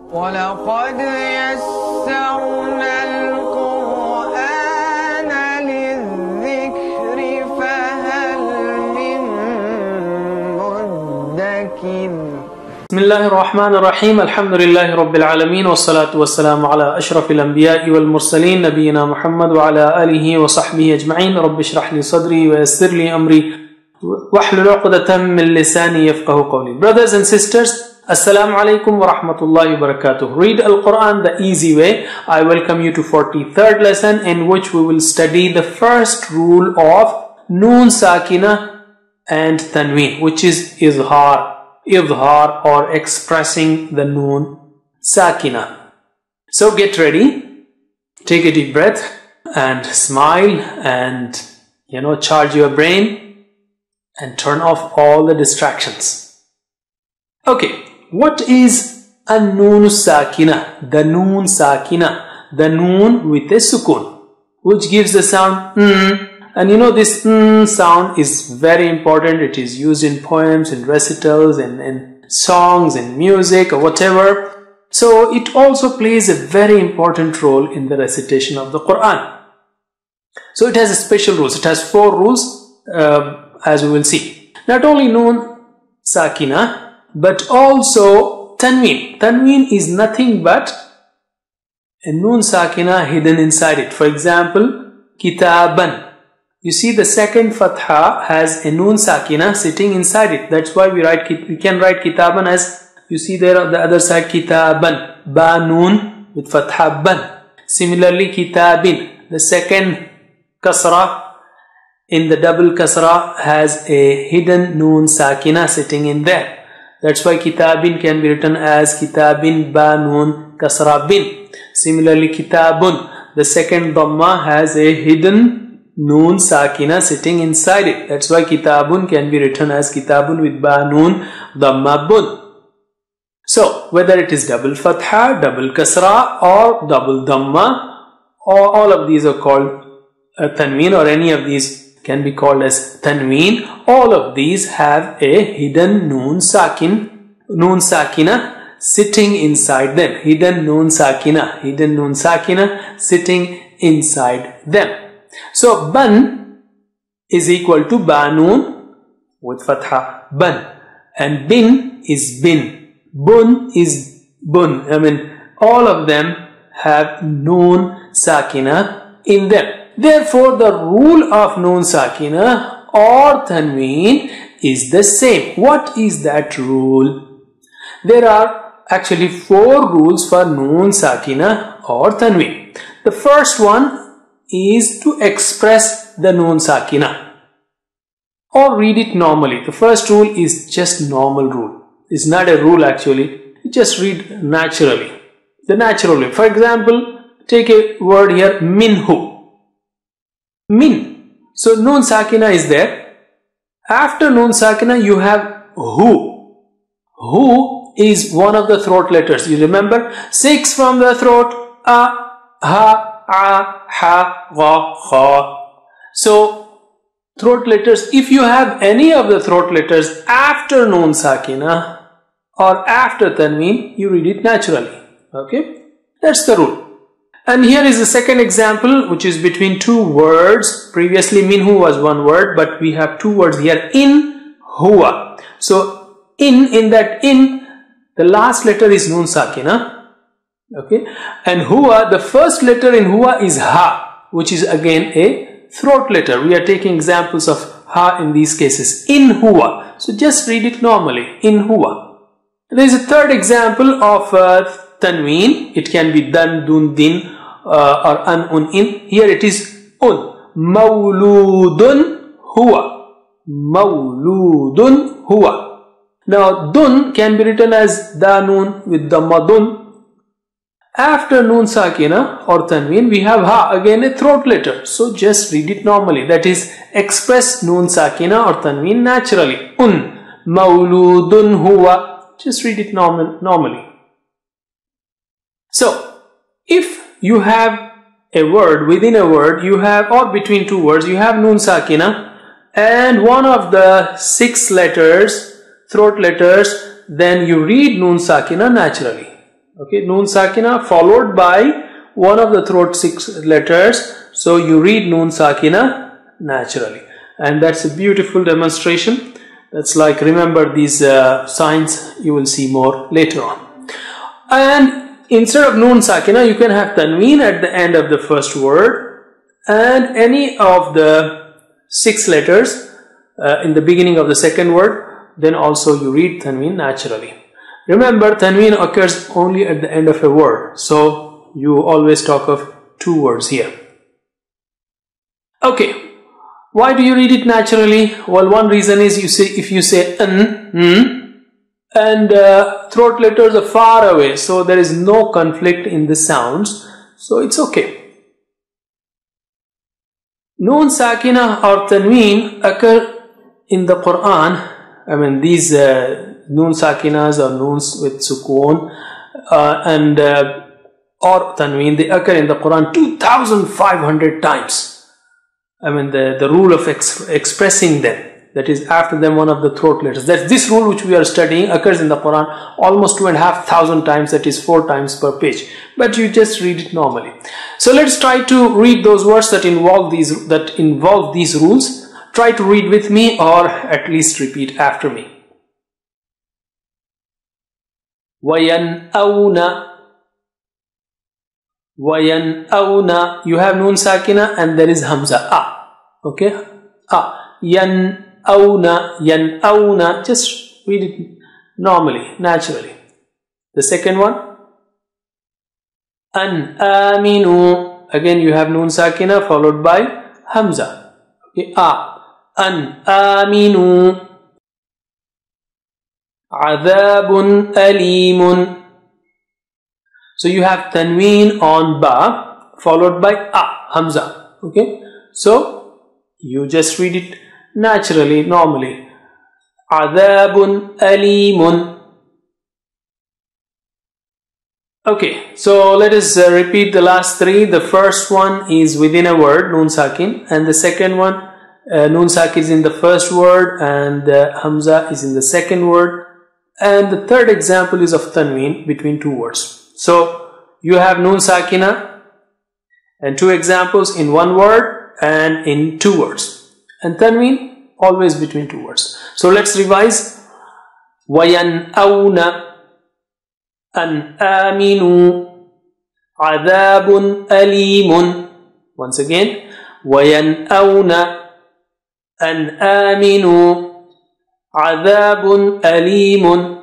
وَلَقَدْ يَسَّرْنَا الْقُرْآنَ لِلذِّكْرِ فَهَلْ مِن مُّدَّكِرٍ. بسم الله الرحمن الرحيم. الحمد لله رب العالمين والصلاة والسلام على أشرف الأنبياء والمرسلين نبينا محمد وعلى آله وصحبه أجمعين. رب اشرح لي صدري ويسر لي أمري واحلل عقدة من لساني يفقهوا قولي. Brothers and sisters, Assalamu alaikum wa rahmatullahi wa barakatuh. Read Al-Quran the easy way. I welcome you to 43rd lesson, in which we will study the first rule of Noon Sakina and Tanween, which is Izhar or expressing the Noon Sakina. So get ready, take a deep breath and smile and charge your brain and turn off all the distractions. Okay. What is a Noon Sakina? The Noon Sakina, the Noon with a Sukun, which gives the sound and this sound is very important. It is used in poems, in recitals, in songs, in music or whatever. So it also plays a very important role in the recitation of the Quran. So it has a special rules. It has 4 rules as we will see. Not only Noon Sakina, but also Tanween. Tanween is nothing but a Noon Sakina hidden inside it. For example, Kitaban. You see the second Fatha has a Noon Sakina sitting inside it. That's why we can write Kitaban as you see there on the other side, Kitaban. Ba Noon with Fatha Ban. Similarly, Kitabin. The second Kasra in the double Kasra has a hidden Noon Sakina sitting in there. That's why Kitabin can be written as Kitabin Ba Noon Kasra Bin. Similarly, Kitabun, the second Dhamma has a hidden Noon Sakina sitting inside it. That's why Kitabun can be written as Kitabun with Ba Noon Dhamma Bun. So, whether it is double Fatha, double Kasra or double Dhamma, all of these are called Tanween, or any of these can be called as Tanween. All of these have a hidden Noon Sakina sitting inside them. Hidden Noon Sakina sitting inside them. So Ban is equal to Ba Noon with Fatha Ban, and Bin is Bin. Bun is Bun. All of them have Noon Sakina in them. Therefore, the rule of Noon Sakina or Tanween is the same. What is that rule? There are actually 4 rules for Noon Sakina or Tanween. The first one is to express the Noon Sakina or read it normally. The first rule is just normal rule. It's not a rule actually. You just read naturally. The natural way. For example, take a word here, Minhu. Min. So Noon Sakina is there. After Noon Sakina you have Hu. Hu is one of the throat letters. You remember? 6 from the throat. A, Ha, A, Ha, Gha, Kha. So throat letters. If you have any of the throat letters after Noon Sakina or after Tanween, you read it naturally. Okay? That's the rule. And here is the second example, which is between 2 words. Previously Minhu was 1 word, but we have 2 words here. In, Huwa. So in that the last letter is Noon Sakina. Okay. And Huwa, the first letter in Huwa is Ha, which is again a throat letter. We are taking examples of Ha in these cases. In Huwa. So just read it normally. In Huwa. There is a third example of Tanween. It can be Dan, Dun, Din, or An, Un, In. Here it is Un. Mawludun Huwa. Mawludun Huwa. Now Dun can be written as Danun with Dhamma Dun. After Noon Sakina or Tanween we have Ha, again a throat letter. So just read it normally. That is, express Noon Sakina or Tanween naturally. Un. Mawludun Huwa. Just read it normally. So, if you have a word, within a word, you have, or between 2 words, you have Noon Sakina and one of the 6 letters, throat letters, then you read Noon Sakina naturally. Okay, Noon Sakina followed by one of the throat 6 letters. So you read Noon Sakina naturally. And that's a beautiful demonstration. That's like, remember these signs, you will see more later on. And instead of Noon Sakina, you can have Tanween at the end of the first word, and any of the 6 letters in the beginning of the second word. Then also you read Tanween naturally. Remember, Tanween occurs only at the end of a word. So you always talk of 2 words here. Okay. Why do you read it naturally? Well, one reason is if you say n, and throat letters are far away, so there is no conflict in the sounds, so it's okay. Noon Sakina or Tanween occur in the Quran. I mean, these Noon Sakinas or Noons with Sukoon or Tanween, they occur in the Quran 2,500 times. I mean, the rule of expressing them, that is after them one of the throat letters. That's this rule which we are studying occurs in the Quran almost 2,500 times, that is 4 times per page. But you just read it normally. So let's try to read those words that involve these rules. Try to read with me or at least repeat after me. وَيَنْأَوْنَ. وَيَنْأَوْنَ. You have Noon Sakina and there is Hamza. Okay. يَنْأَوْنَ. يَنْأَوْنَ. Just read it normally, naturally. The second one. أَنْ آمِنُوا. Again you have Noon Sakina followed by Hamza. Okay. أَنْ آمِنُوا. عَذَابٌ أَلِيمٌ. So you have Tanween on Ba followed by Hamza. Okay. So you just read it naturally, normally. عَذَابٌ أَلِيمٌ. Okay. So let us repeat the last 3. The first one is within a word, Noon Sakin. And the second one, Noon Sakin is in the first word and Hamza is in the second word. And the third example is of Tanween between 2 words. So you have Noon Sakina and 2 examples in 1 word and in 2 words. And Tanween always between 2 words. So let's revise. وَيَنْأَوْنَ أَنْ آمِنُوا عَذَابٌ أَلِيمٌ. Once again. وَيَنْأَوْنَ أَنْ آمِنُوا عَذَابٌ أَلِيمٌ.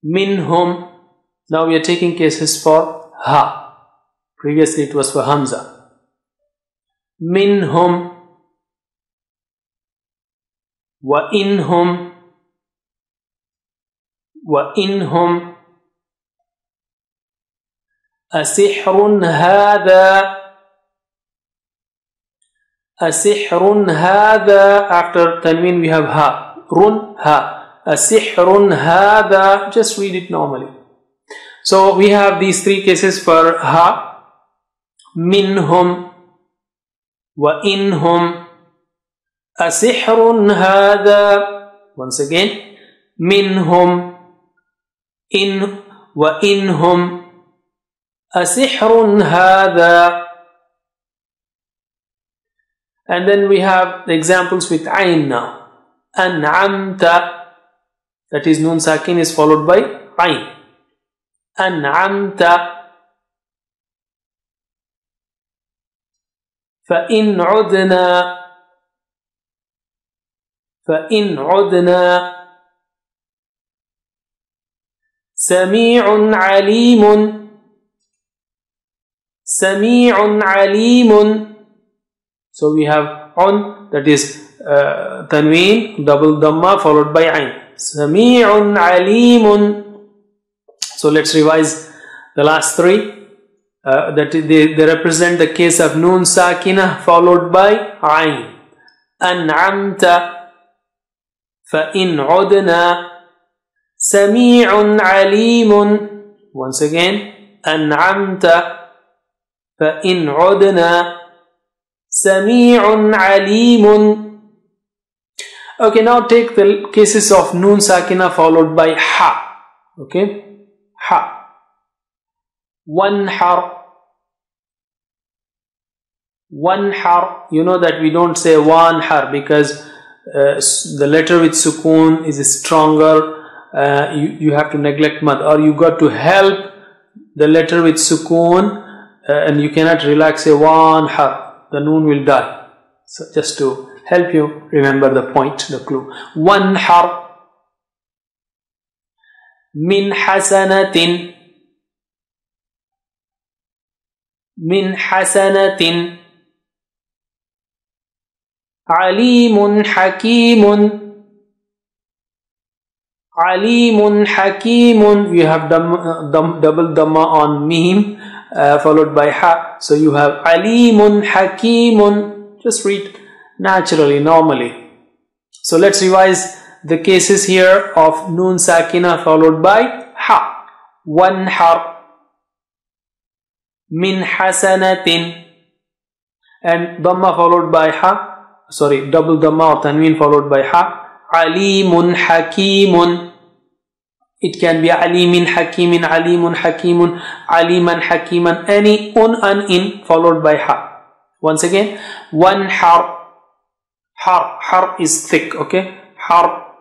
Minhum. Now we are taking cases for Ha. Previously it was for Hamza. Minhum. Wa inhum. Wa inhum. Asihrun hadha. Asihrun hadha. After Tanween we have Ha. Run Ha. Asihrun hadha. Just read it normally. So we have these 3 cases for Ha. Minhum. Wa inhum. Asihrun hadha. Once again. Minhum. Wa inhum. Asihrun hadha. And then we have the examples with Ain now. An'amta. That is Noon Sakin is followed by Ain. An'amta. فَإِنْ عُدْنَا. فَإِنْ عُدْنَا. سَمِيعٌ عَلِيمٌ. سَمِيعٌ عَلِيمٌ. So we have on, that is Tanween, double Dhamma followed by Ain. Sami'un alimun. So let's revise the last 3. That they represent the case of Noon Sakina followed by Ain. An'amta. فَإِنْ عُدْنَا. سَمِيعٌ عَلِيمٌ. Once again. أَنْعَمْتَ. فَإِنْ عُدْنَا. سَمِيعٌ عَلِيمٌ. Okay, now take the cases of Noon Sakina followed by Ha. Okay, ha. Wanhar. Wanhar. You know that we don't say wanhar because the letter with sukoon is stronger. You have to neglect mad, or you got to help the letter with sukoon, and you cannot relax. Say wanhar. The noon will die. So just to help you remember the point, the clue. Wanhar. Min hasanatin. Min hasanatin. Alimun hakimun. Alimun hakimun. We have double dhamma on mim followed by ha. So you have alimun hakimun. Just read naturally, normally. So let's revise the cases here of noon sakina followed by ha. Wanhar. Min hasanatin. And dhamma followed by ha. Sorry, double dhamma or tanween followed by ha. Alimun hakimun. It can be alimin hakimin, alimun hakimun, aliman hakiman. Any and in followed by ha. Once again, wanhar. Har is thick. Okay, har.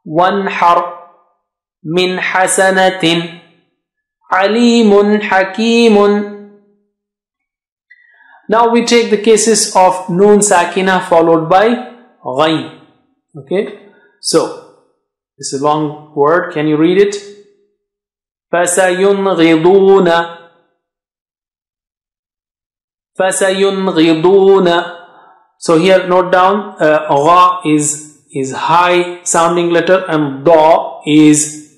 Wanhar. Min hasanatin. Alimun hakimun. Now we take the cases of noon sakina followed by ghain. Okay, so this is a long word. Can you read it? فَسَيُنْغِضُونَ. فَسَيُنْغِضُونَ. So here note down, gha is high sounding letter and da is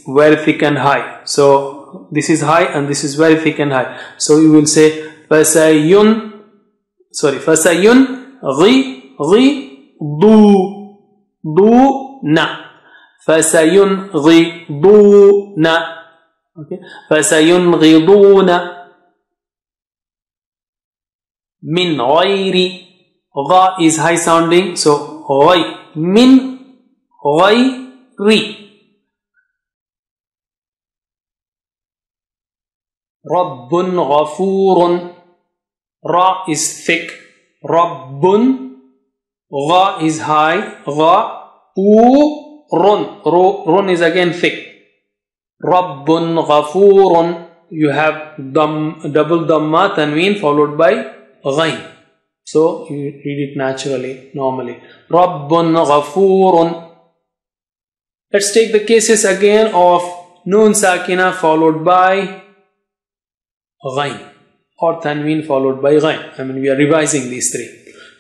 very thick and high. So this is high and this is very thick and high. So you will say fasayun du na. Fasayun du na. Okay. Fasayun ghiduna. Min ghayri. Gha is high sounding. So ghay. Min ghayri. Rabbun ghafurun. Ra is thick. Rabbun. Gha is high. Ghafurun. Run is again thick. Rabbun ghafurun. You have double dhamma tanween followed by ghain. So you read it naturally, normally. Rabbun ghafurun. Let's take the cases again of noon sakina followed by ghain or tanween followed by ghain. I mean, we are revising these three.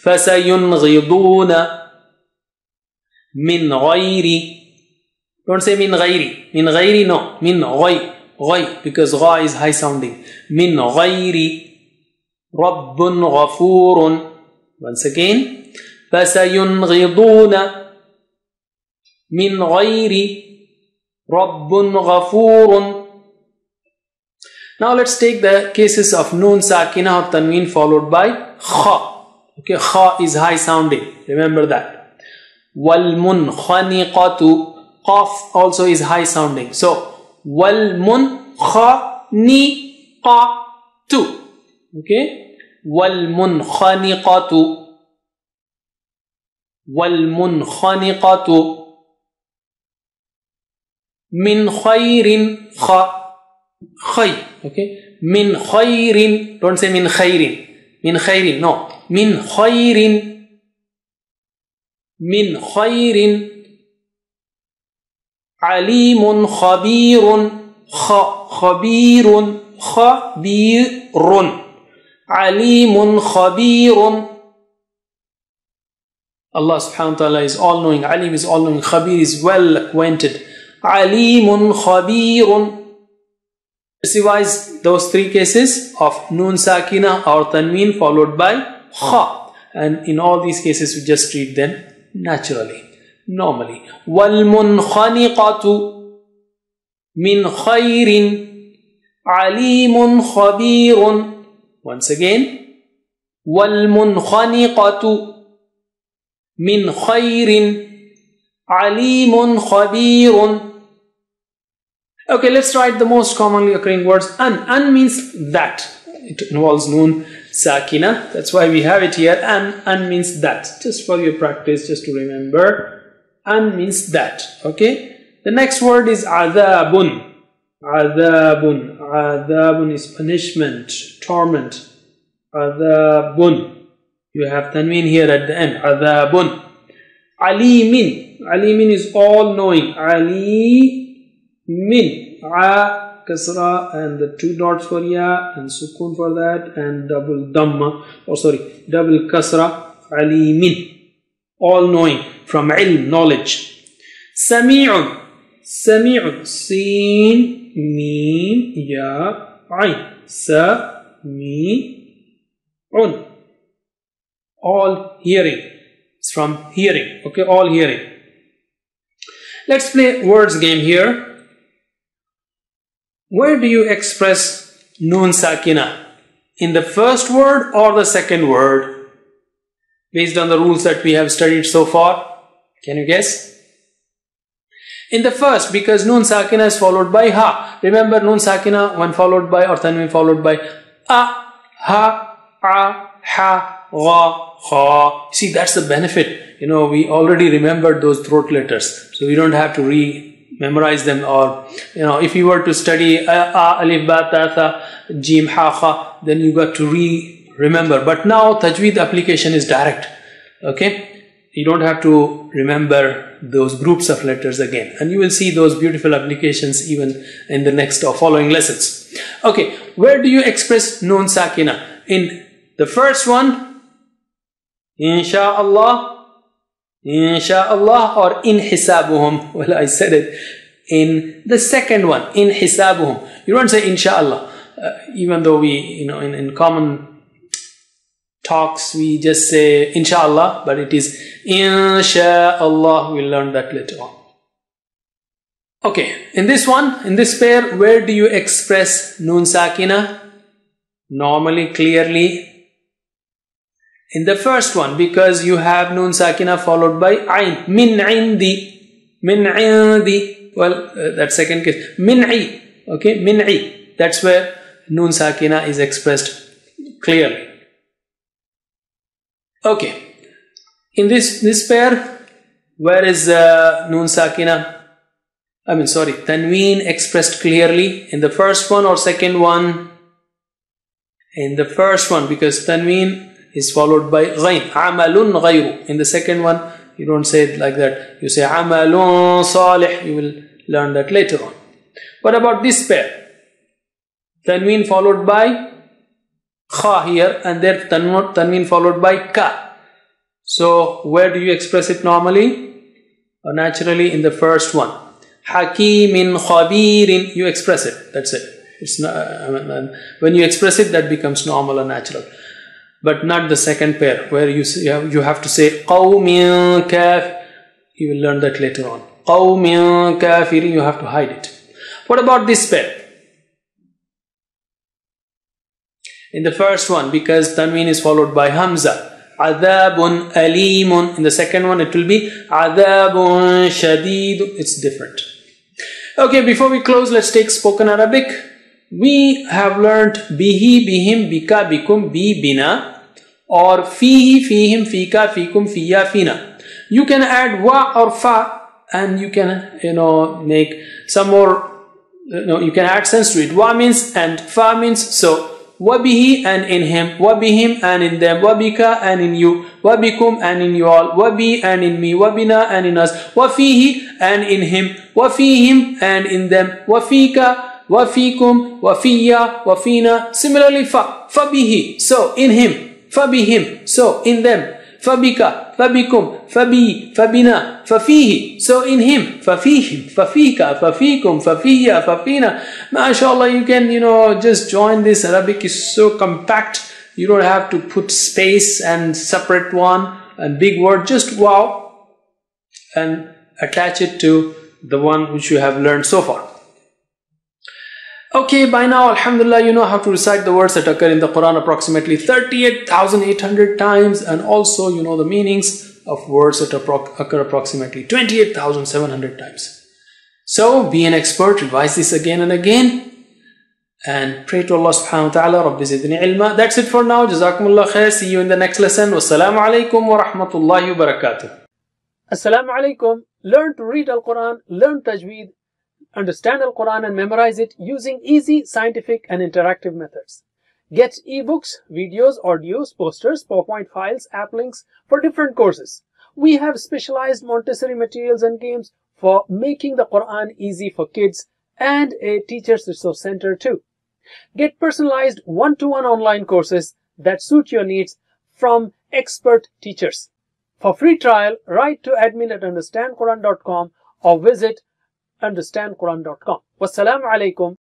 فَسَيُنْغِضُونَ مِنْ غَيْرِ. Don't say min ghayri. Min ghayri, no. Min ghay, because gha is high sounding. Min ghayri. Rabbun ghafurun. Once again. فَسَيُنْغِضُونَ مِنْ غَيْرِ Rabbun ghafurun. Now let's take the cases of noon sakina or tanween followed by kha. Okay, kha is high sounding. Remember that. Wal munkhaniqatu. Qaf also is high sounding. So wal munkhaniqatu. Okay. Wal munkhaniqatu. Wal munkhaniqatu. Min khayrin kha. Khay. Okay. Min khayrin. Don't say min khayrin. Min khayrin. No. Min khayrin. Min khayrin. Alimun khabirun. Khabirun. Khabirun. Alimun khabirun. Allah subhanahu wa ta'ala is all knowing. Alim is all knowing. Khabir is well acquainted. Alimun khabirun. Let's revise those three cases of noon sakina or tanween followed by kha. And in all these cases, we just read them naturally, normally. Wal munkhaniqatu min khayrin alimun khabirun. Once again. Wal munkhaniqatu min khayrin alimun khabirun. Okay, let's write the most commonly occurring words. An means that. It involves noon sakina. That's why we have it here. An means that. Just for your practice, just to remember. An means that. Okay. The next word is adabun. Adabun. Adabun is punishment, torment. Adabun. You have tanween here at the end. Adabun. Alimin. Alimin is all knowing. Alimin. A kasra and the two dots for ya and sukun for that and double dhamma, double kasra. Alimin. All knowing. From ilm, knowledge. Sami'un. Sami'un. Sin. Mim, ya, ain, sa, mi, un. All hearing. It's from hearing. Okay, all hearing. Let's play words game here. Where do you express noon sakina? In the first word or the second word? Based on the rules that we have studied so far. Can you guess? In the first, because noon sakina is followed by ha. Remember, noon sakina when followed by or tanween followed by a, ha, a, ha, gha, kha. See, that's the benefit. You know, we already remembered those throat letters, so we don't have to memorize them. Or, you know, if you were to study a, alif, ba, ta, tha, jim, ha, kha, then you got to remember. But now tajweed application is direct. Okay. You don't have to remember those groups of letters again. And you will see those beautiful applications even in the next or following lessons. Okay, where do you express noon sakina? In the first one, insha'Allah, insha'Allah, or in hisabuhum. Well, I said it. In the second one, in hisabuhum. You don't say insha'Allah. Even though we, you know, in common talks we just say inshallah, but it is insha'Allah. We'll learn that later on. Okay, in this one, in this pair, where do you express noon sakina? Normally, clearly, in the first one, because you have noon sakina followed by ayn. Min indi. Min indi. Well, that second case. Min'i. Okay, min'i. That's where noon sakina is expressed clearly. Okay, in this pair, where is noon sakina? Tanween expressed clearly in the first one or second one? In the first one, because tanween is followed by ghain. Amalun ghayru. In the second one, you don't say it like that. You say amalun salih. You will learn that later on. What about this pair? Tanween followed by kha here, and there tanween followed by ka. So where do you express it normally? Naturally in the first one. Hakimin khabirin, you express it. That's it. It's not, when you express it, that becomes normal and natural. But not the second pair, where you have to say qawmin kaf. You will learn that later on. Qawmin kafirin, you have to hide it. What about this pair? In the first one, because tanween is followed by hamza, adabun alimun. In the second one, it will be adabun shadid. It's different. Okay, before we close, let's take spoken Arabic. We have learned bihi, bihim, bika, bikum, bi, bina, or fihi, fihim, fika, fikum, fiya, fina. You can add wa or fa, and you can, make some more, you can add sense to it. Wa means and, fa means so. Wabihi and in him, wabihim and in them, wabika and in you, wabikum and in you all, wabi and in me, wabina and in us, wafihi and in him, wafihim and in them, wafika, wafikum, wafiya, wafina. Similarly, fabihi, so in him, fabihim, so in them, fabika, fabikum, fabi, fabina, fafihi, so in him, fafihim, fafika, fafikum, fafiya, fafina. MashaAllah, you can, just join this. Arabic is so compact. You don't have to put space and separate one and big word. Just wow and attach it to the one which you have learned so far. Okay, by now, alhamdulillah, you know how to recite the words that occur in the Quran approximately 38,800 times, and also you know the meanings of words that occur approximately 28,700 times. So be an expert, revise this again and again, and pray to Allah subhanahu wa ta'ala, Rabbi zidni ilma. That's it for now. Jazakumullah khair. See you in the next lesson. Wassalamu alaikum wa rahmatullahi wa barakatuh. Assalamu alaikum. Learn to read Al-Quran, learn Tajweed, understand Al-Quran and memorize it using easy, scientific and interactive methods. Get ebooks, videos, audios, posters, PowerPoint files, app links for different courses. We have specialized Montessori materials and games for making the Quran easy for kids and a teacher's resource center too. Get personalized one-to-one online courses that suit your needs from expert teachers. For free trial, write to admin@understandquran.com or visit understandquran.com. Wassalamu alaikum.